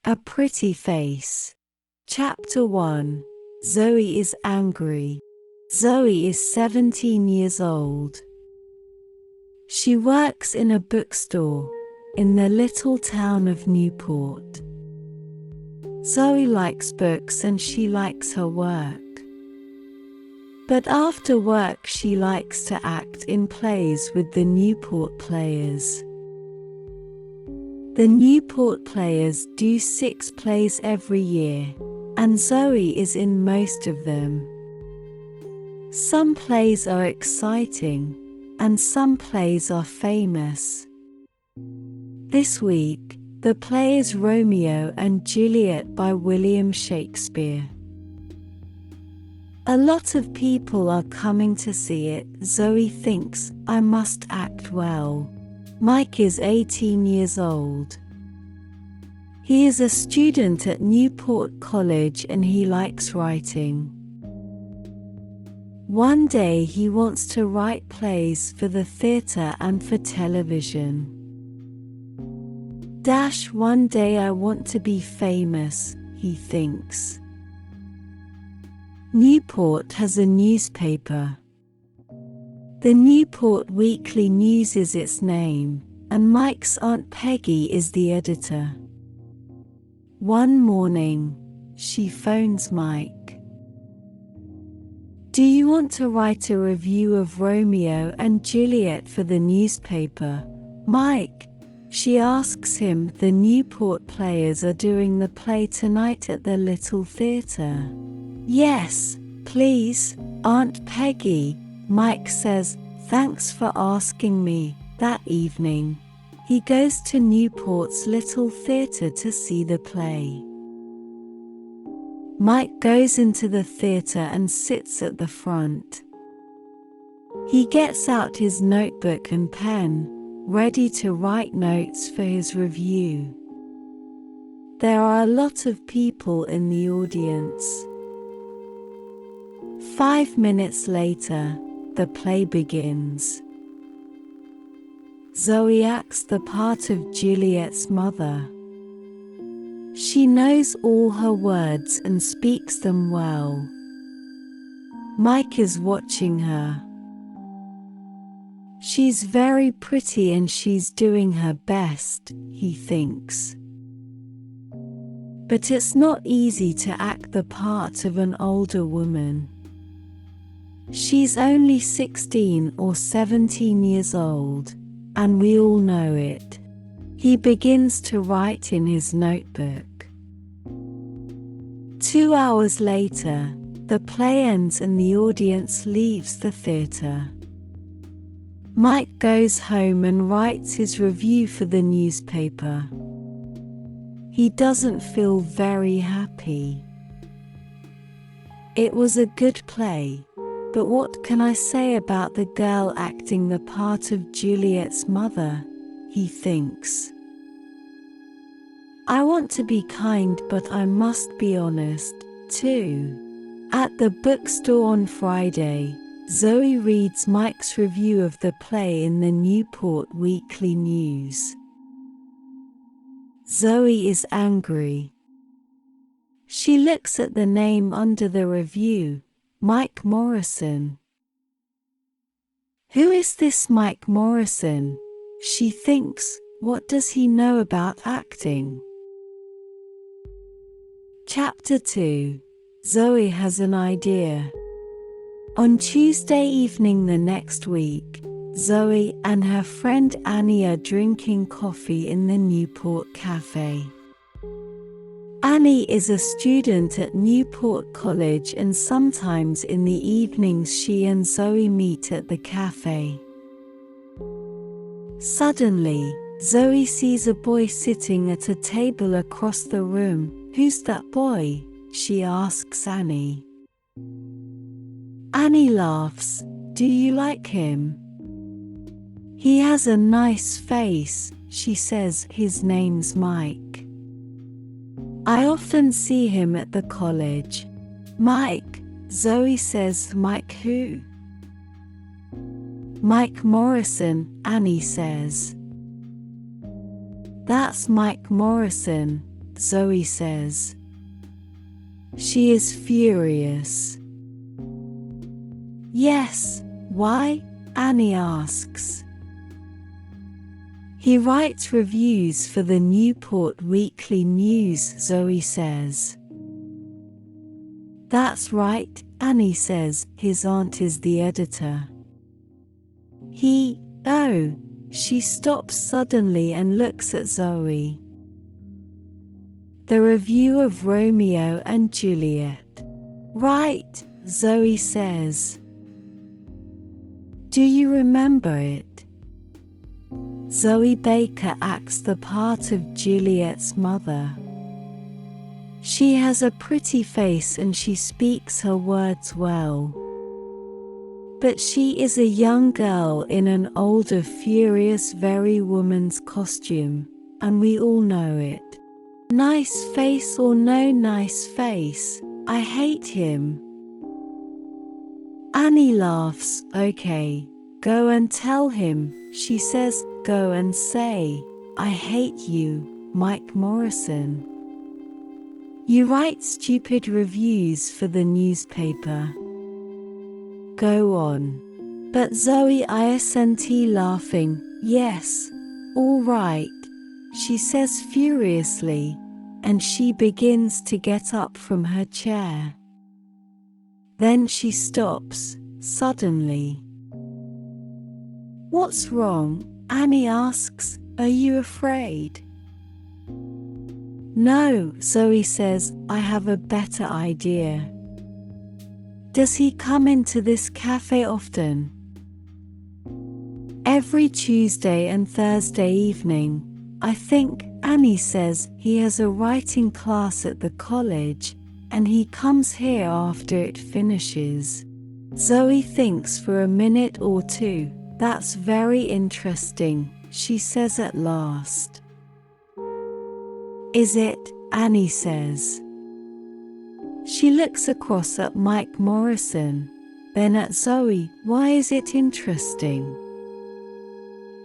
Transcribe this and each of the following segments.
A Pretty Face. Chapter 1. Zoe is angry. Zoe is 17 years old. She works in a bookstore in the little town of Newport. Zoe likes books and she likes her work. But after work she likes to act in plays with the Newport Players. The Newport Players do 6 plays every year, and Zoe is in most of them. Some plays are exciting, and some plays are famous. This week, the play is Romeo and Juliet by William Shakespeare. A lot of people are coming to see it. Zoe thinks, I must act well. Mike is 18 years old. He is a student at Newport College and he likes writing. One day he wants to write plays for the theatre and for television. One day I want to be famous, he thinks. Newport has a newspaper. The Newport Weekly News is its name, and Mike's Aunt Peggy is the editor. One morning, she phones Mike. Do you want to write a review of Romeo and Juliet for the newspaper, Mike? She asks him. The Newport Players are doing the play tonight at the Little Theatre. Yes, please, Aunt Peggy, Mike says. Thanks for asking me. That evening, he goes to Newport's Little Theatre to see the play. Mike goes into the theatre and sits at the front. He gets out his notebook and pen, ready to write notes for his review. There are a lot of people in the audience. 5 minutes later, the play begins. Zoe acts the part of Juliet's mother. She knows all her words and speaks them well. Mike is watching her. She's very pretty and she's doing her best, he thinks. But it's not easy to act the part of an older woman. She's only 16 or 17 years old, and we all know it. He begins to write in his notebook. 2 hours later, the play ends and the audience leaves the theatre. Mike goes home and writes his review for the newspaper. He doesn't feel very happy. It was a good play. But what can I say about the girl acting the part of Juliet's mother, he thinks. I want to be kind, but I must be honest, too. At the bookstore on Friday, Zoe reads Mike's review of the play in the Newport Weekly News. Zoe is angry. She looks at the name under the review, Mike Morrison. Who is this Mike Morrison? She thinks, what does he know about acting? Chapter 2. Zoe has an idea. On Tuesday evening the next week, Zoe and her friend Annie are drinking coffee in the Newport Cafe. Annie is a student at Newport College and sometimes in the evenings she and Zoe meet at the cafe. Suddenly, Zoe sees a boy sitting at a table across the room. Who's that boy? She asks Annie. Annie laughs. Do you like him? He has a nice face, she says. His name's Mike. I often see him at the college. Mike, Zoe says. Mike who? Mike Morrison, Annie says. That's Mike Morrison, Zoe says. She is furious. Yes, why? Annie asks. He writes reviews for the Newport Weekly News, Zoe says. That's right, Annie says, his aunt is the editor. Oh, she stops suddenly and looks at Zoe. The review of Romeo and Juliet. Right, Zoe says. Do you remember it? Zoe Baker acts the part of Juliet's mother. She has a pretty face and she speaks her words well. But she is a young girl in an older, furious, very woman's costume, and we all know it. Nice face or no nice face, I hate him. Annie laughs. Okay, go and tell him, she says. Go and say, I hate you, Mike Morrison. You write stupid reviews for the newspaper. Go on. But Zoe isn't laughing. Yes, all right, she says furiously, and she begins to get up from her chair. Then she stops, suddenly. What's wrong? Annie asks. Are you afraid? No, Zoe says, I have a better idea. Does he come into this cafe often? Every Tuesday and Thursday evening, I think. Annie says. He has a writing class at the college, and he comes here after it finishes. Zoe thinks for a minute or two. That's very interesting, she says at last. Is it? Annie says. She looks across at Mike Morrison, then at Zoe. Why is it interesting?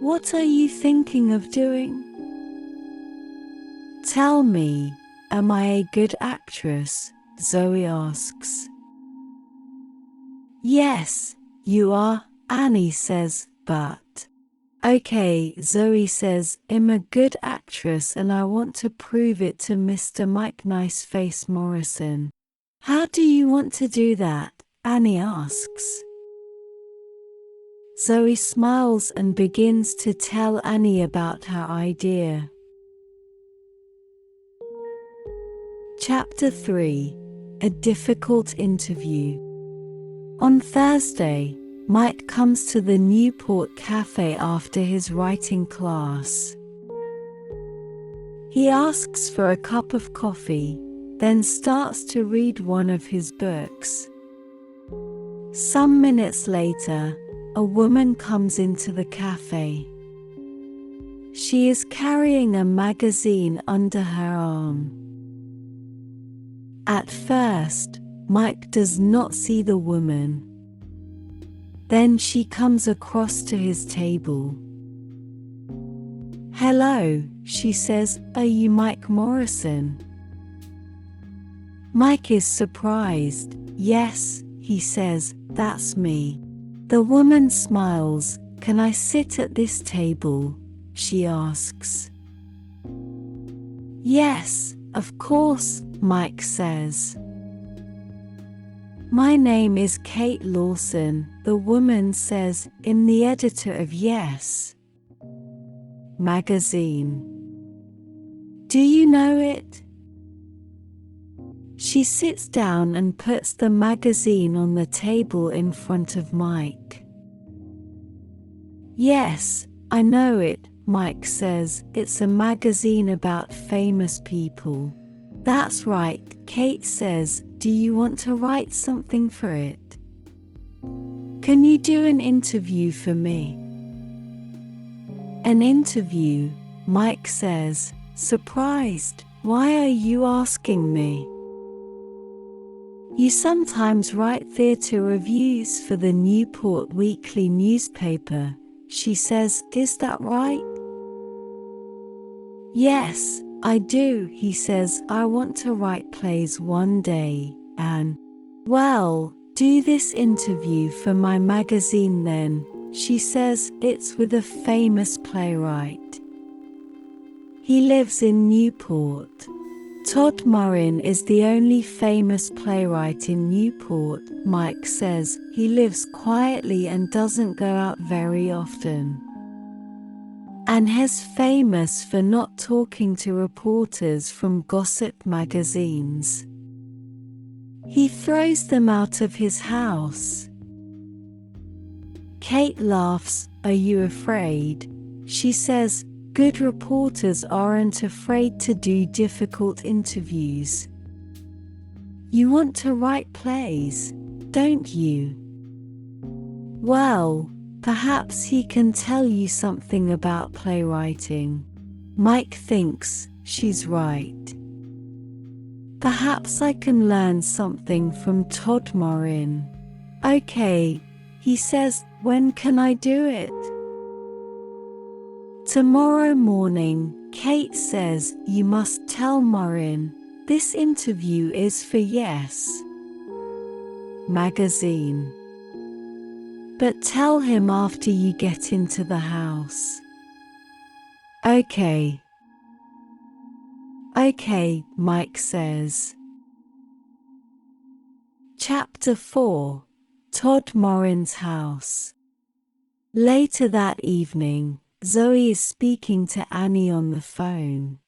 What are you thinking of doing? Tell me, am I a good actress? Zoe asks. Yes, you are, Annie says, but... Okay, Zoe says, I'm a good actress and I want to prove it to Mr. Mike Niceface Morrison. How do you want to do that? Annie asks. Zoe smiles and begins to tell Annie about her idea. Chapter 3. A difficult interview. On Thursday, Mike comes to the Newport Cafe after his writing class. He asks for a cup of coffee, then starts to read one of his books. Some minutes later, a woman comes into the cafe. She is carrying a magazine under her arm. At first, Mike does not see the woman. Then she comes across to his table. Hello, she says, are you Mike Morrison? Mike is surprised. Yes, he says, that's me. The woman smiles. Can I sit at this table? She asks. Yes, of course, Mike says. My name is Kate Lawson, the woman says. I'm the editor of Yes magazine. Do you know it? She sits down and puts the magazine on the table in front of Mike. Yes, I know it, Mike says. It's a magazine about famous people. That's right, Kate says. Do you want to write something for it? Can you do an interview for me? An interview, Mike says, surprised. Why are you asking me? You sometimes write theatre reviews for the Newport Weekly newspaper, she says. Is that right? Yes, I do, he says. I want to write plays one day, and, well, do this interview for my magazine then, she says. It's with a famous playwright. He lives in Newport. Todd Morin is the only famous playwright in Newport, Mike says. He lives quietly and doesn't go out very often. And he's famous for not talking to reporters from gossip magazines. He throws them out of his house. Kate laughs. Are you afraid? She says, good reporters aren't afraid to do difficult interviews. You want to write plays, don't you? Well, perhaps he can tell you something about playwriting. Mike thinks she's right. Perhaps I can learn something from Todd Morin. Okay, he says, when can I do it? Tomorrow morning, Kate says. You must tell Morin. This interview is for Yes Magazine. But tell him after you get into the house. Okay. Okay, Mike says. Chapter 4. Todd Morin's house. Later that evening, Zoe is speaking to Annie on the phone.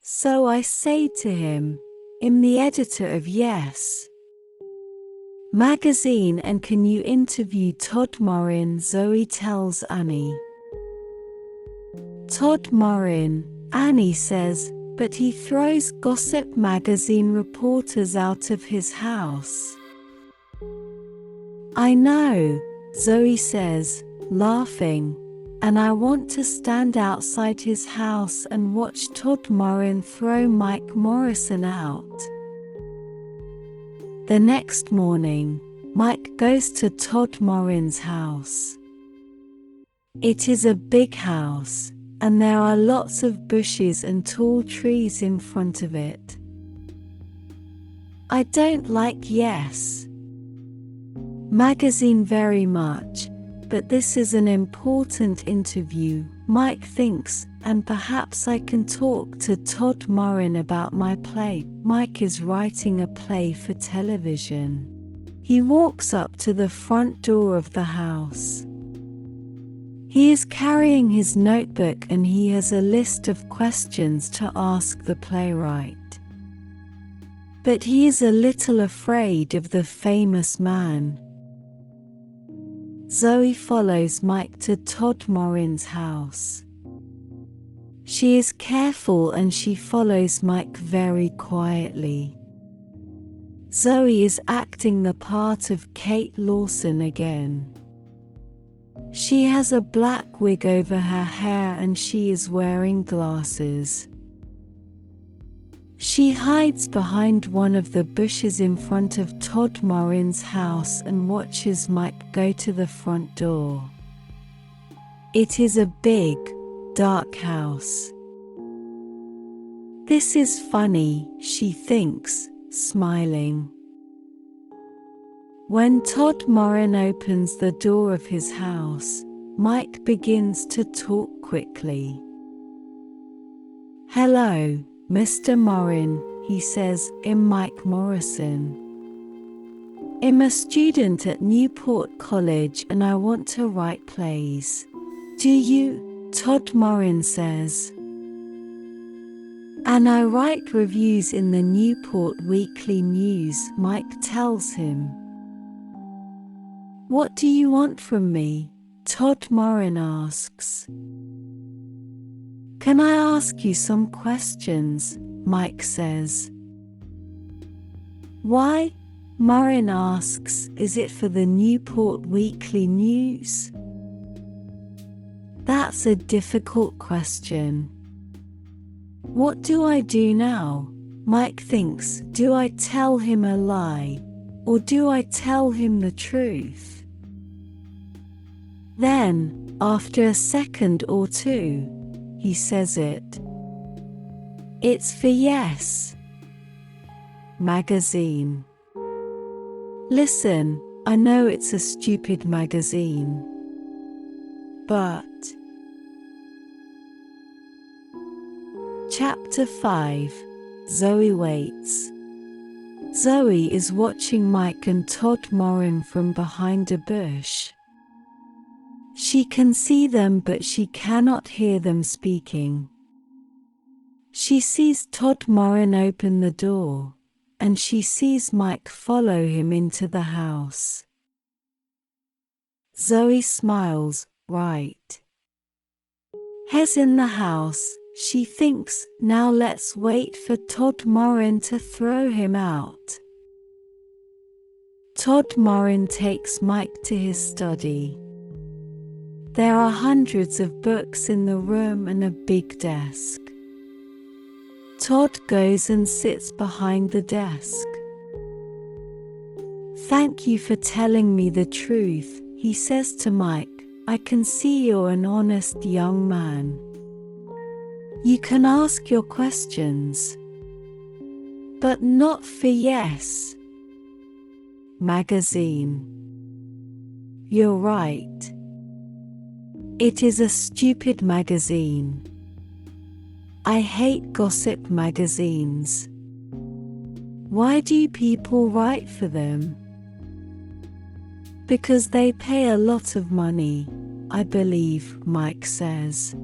So I say to him, I'm the editor of Yes Magazine, and can you interview Todd Morin? Zoe tells Annie. Todd Morin, Annie says, but he throws gossip magazine reporters out of his house. I know, Zoe says, laughing, and I want to stand outside his house and watch Todd Morin throw Mike Morrison out. The next morning, Mike goes to Todd Morin's house. It is a big house, and there are lots of bushes and tall trees in front of it. I don't like Yes Magazine very much, but this is an important interview, Mike thinks, and perhaps I can talk to Todd Morin about my play. Mike is writing a play for television. He walks up to the front door of the house. He is carrying his notebook and he has a list of questions to ask the playwright. But he is a little afraid of the famous man. Zoe follows Mike to Todd Morin's house. She is careful and she follows Mike very quietly. Zoe is acting the part of Kate Lawson again. She has a black wig over her hair and she is wearing glasses. She hides behind one of the bushes in front of Todd Morin's house and watches Mike go to the front door. It is a big, dark house. This is funny, she thinks, smiling. When Todd Morin opens the door of his house, Mike begins to talk quickly. Hello, Mr. Morin, he says. I'm Mike Morrison. I'm a student at Newport College and I want to write plays. Do you? Todd Morin says. And I write reviews in the Newport Weekly News, Mike tells him. What do you want from me? Todd Morin asks. Can I ask you some questions? Mike says. Why? Morin asks. Is it for the Newport Weekly News? That's a difficult question. What do I do now? Mike thinks. Do I tell him a lie? Or do I tell him the truth? Then, after a second or two, he says it. It's for Yes Magazine. Listen, I know it's a stupid magazine, but… Chapter 5. Zoe waits. Zoe is watching Mike and Todd Moran from behind a bush. She can see them, but she cannot hear them speaking. She sees Todd Moran open the door, and she sees Mike follow him into the house. Zoe smiles, right. He's in the house, she thinks. Now let's wait for Todd Moran to throw him out. Todd Moran takes Mike to his study. There are hundreds of books in the room and a big desk. Todd goes and sits behind the desk. Thank you for telling me the truth, he says to Mike. I can see you're an honest young man. You can ask your questions, but not for Yes Magazine. You're right. It is a stupid magazine. I hate gossip magazines. Why do people write for them? Because they pay a lot of money, I believe, Mike says.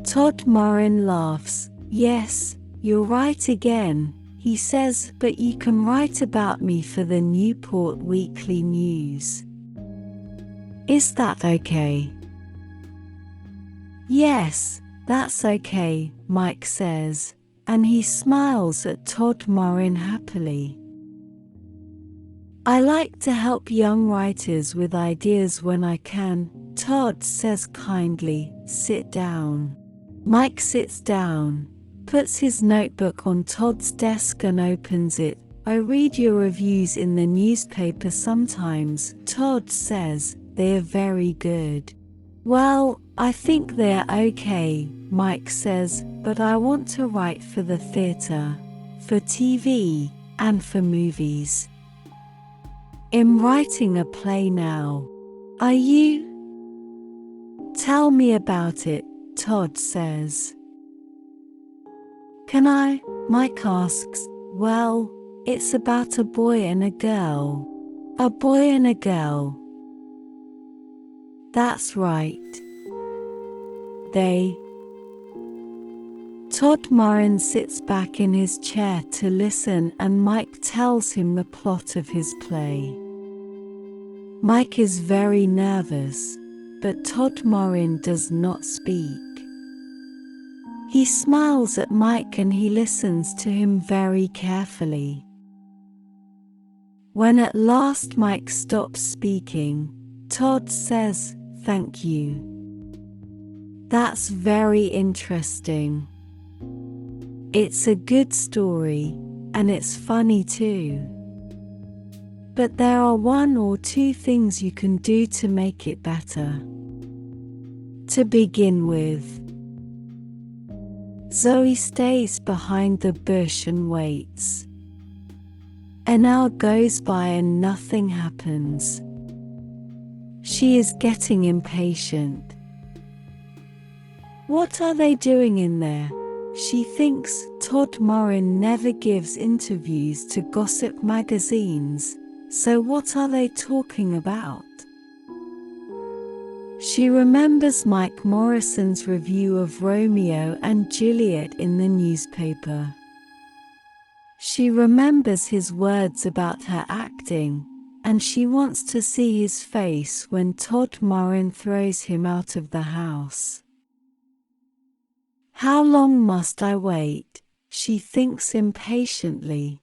Todd Moran laughs. Yes, you're right again, he says, but you can write about me for the Newport Weekly News. Is that okay? Yes, that's okay, Mike says, and he smiles at Todd Moran happily. I like to help young writers with ideas when I can, Todd says kindly. Sit down. Mike sits down, puts his notebook on Todd's desk and opens it. I read your reviews in the newspaper sometimes, Todd says. They're very good. Well, I think they're okay, Mike says, but I want to write for the theater, for TV, and for movies. I'm writing a play now. Are you? Tell me about it, Todd says. Can I? Mike asks. Well, it's about a boy and a girl. A boy and a girl. That's right. Todd Moran sits back in his chair to listen, and Mike tells him the plot of his play. Mike is very nervous, but Todd Moran does not speak. He smiles at Mike and he listens to him very carefully. When at last Mike stops speaking, Todd says, "Thank you. That's very interesting. It's a good story, and it's funny too. But there are one or two things you can do to make it better. To begin with." Zoe stays behind the bush and waits. An hour goes by and nothing happens. She is getting impatient. What are they doing in there? She thinks. Todd Moran never gives interviews to gossip magazines, so what are they talking about? She remembers Mike Morrison's review of Romeo and Juliet in the newspaper. She remembers his words about her acting, and she wants to see his face when Todd Moran throws him out of the house. How long must I wait? She thinks impatiently.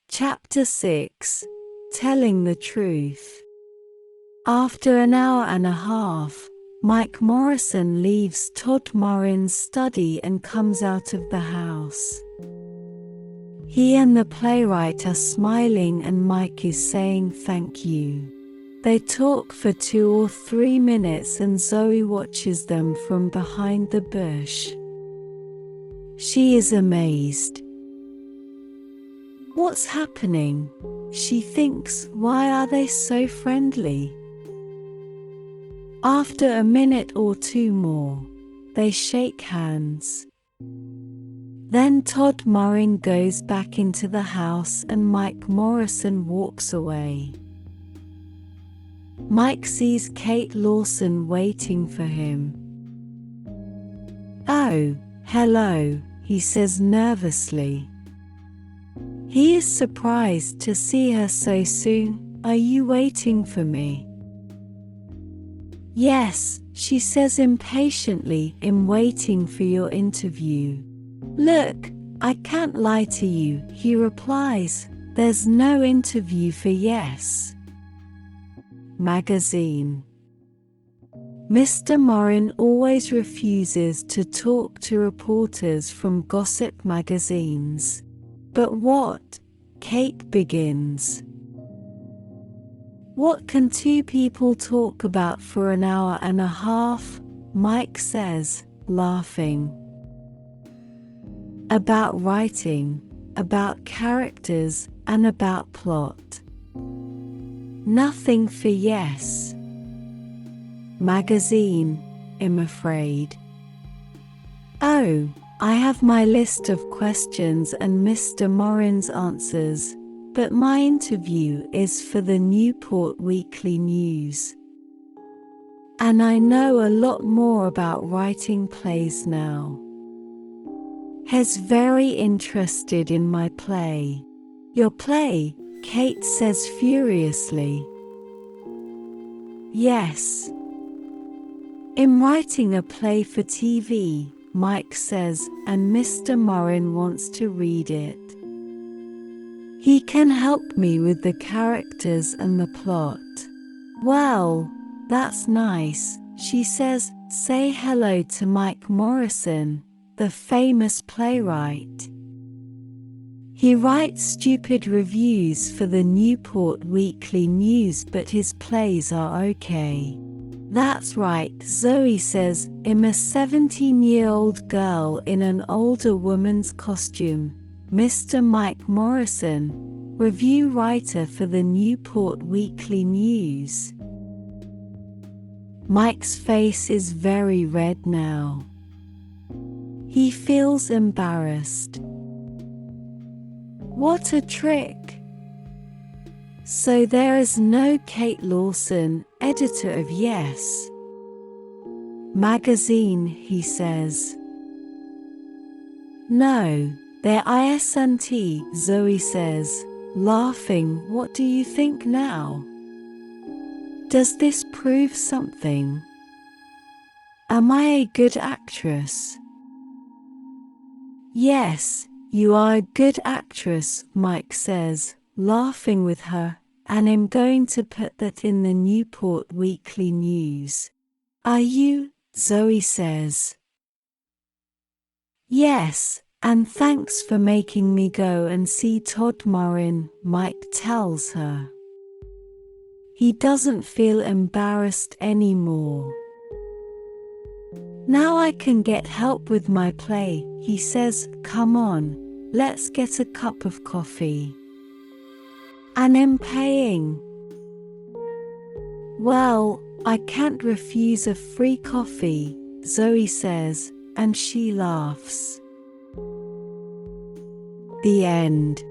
Chapter 6. Telling the Truth. After an hour and a half, Mike Morrison leaves Todd Moran's study and comes out of the house. He and the playwright are smiling and Mike is saying thank you. They talk for 2 or 3 minutes and Zoe watches them from behind the bush. She is amazed. What's happening? She thinks, why are they so friendly? After a minute or 2 more, they shake hands. Then Todd Morin goes back into the house and Mike Morrison walks away. Mike sees Kate Lawson waiting for him. "Oh, hello," he says nervously. He is surprised to see her so soon. "Are you waiting for me?" "Yes," she says impatiently, "I'm waiting for your interview." "Look, I can't lie to you," he replies. "There's no interview for Yes Magazine." Mr. Morin always refuses to talk to reporters from gossip magazines. "But what?" Kate begins. "What can 2 people talk about for an hour and a half?" Mike says, laughing. "About writing, about characters, and about plot. Nothing for Yes Magazine, I'm afraid." "Oh, I have my list of questions and Mr. Morin's answers, but my interview is for the Newport Weekly News. And I know a lot more about writing plays now. He's very interested in my play." "Your play?" Kate says furiously. "Yes. I'm writing a play for TV," Mike says, "and Mr. Morin wants to read it. He can help me with the characters and the plot." "Well, that's nice," she says. "Say hello to Mike Morrison, the famous playwright. He writes stupid reviews for the Newport Weekly News, but his plays are okay." "That's right," Zoe says. "I'm a 17-year-old girl in an older woman's costume. Mr. Mike Morrison, review writer for the Newport Weekly News." Mike's face is very red now. He feels embarrassed. What a trick! So there is no Kate Lawson, editor of Yes Magazine, he says. "No, there isn't," Zoe says, laughing. "What do you think now? Does this prove something? Am I a good actress?" "Yes, you are a good actress," Mike says, laughing with her, "and I'm going to put that in the Newport Weekly News." "Are you?" Zoe says. "Yes, and thanks for making me go and see Todd Morin," Mike tells her. He doesn't feel embarrassed anymore. "Now I can get help with my play," he says. "Come on, let's get a cup of coffee. And I'm paying." "Well, I can't refuse a free coffee," Zoe says, and she laughs. The end.